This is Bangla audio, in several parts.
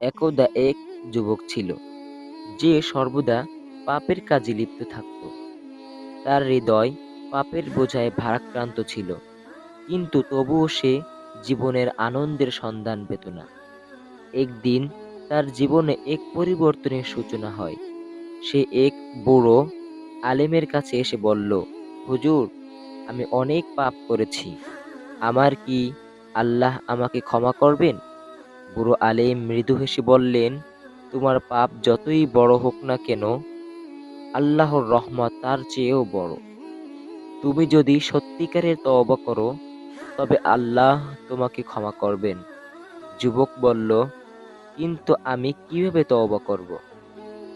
একদা এক যুবক ছিল যে সর্বদা পাপের কাজে লিপ্ত থাকত। তার হৃদয় পাপের বোঝায় ভারাক্রান্ত ছিল, কিন্তু তবুও সে জীবনের আনন্দের সন্ধান পেত না। একদিন তার জীবনে এক পরিবর্তনের সূচনা হয়। সে এক বুড়ো আলেমের কাছে এসে বলল, হুজুর, আমি অনেক পাপ করেছি। আমার কি আল্লাহ আমাকে ক্ষমা করবেন? বুড়ো আলেম মৃদু হেসে বললেন, তোমার পাপ যতই বড় হোক না কেন, আল্লাহর রহমত তার চেয়েও বড়। তুমি যদি সত্যিকারের তওবা করো, তবে আল্লাহ তোমাকে ক্ষমা করবেন। যুবক বলল, কিন্তু আমি কিভাবে তওবা করব?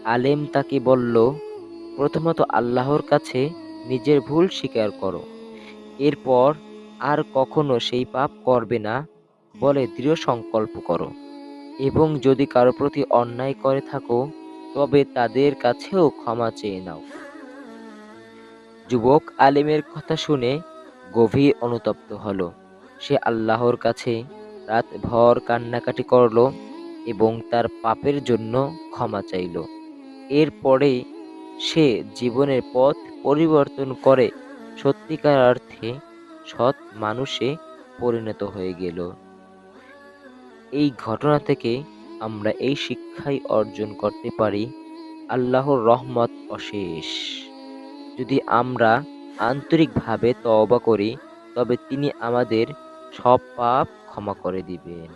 আলেম তাকে বলল, প্রথমত আল্লাহর কাছে নিজের ভুল স্বীকার করো। এরপর আর কখনো সেই পাপ করবে না বলে দৃঢ় সংকল্প করো। এবং যদি কারো প্রতি অন্যায় করে থাকো, তবে তাদের কাছেও ক্ষমা চেয়ে নাও। যুবক আলেমের কথা শুনে গভীর অনুতপ্ত হলো। সে আল্লাহর কাছে রাতভর কান্নাকাটি করল এবং তার পাপের জন্য ক্ষমা চাইল। এরপরে সে জীবনের পথ পরিবর্তন করে সত্যিকার অর্থে সৎ মানুষে পরিণত হয়ে গেল। এই ঘটনা থেকে আমরা এই শিক্ষাই অর্জন করতে পারি, আল্লাহর রহমত অশেষ। যদি আমরা আন্তরিকভাবে তওবা করি, তবে তিনি আমাদের সব পাপ ক্ষমা করে দিবেন।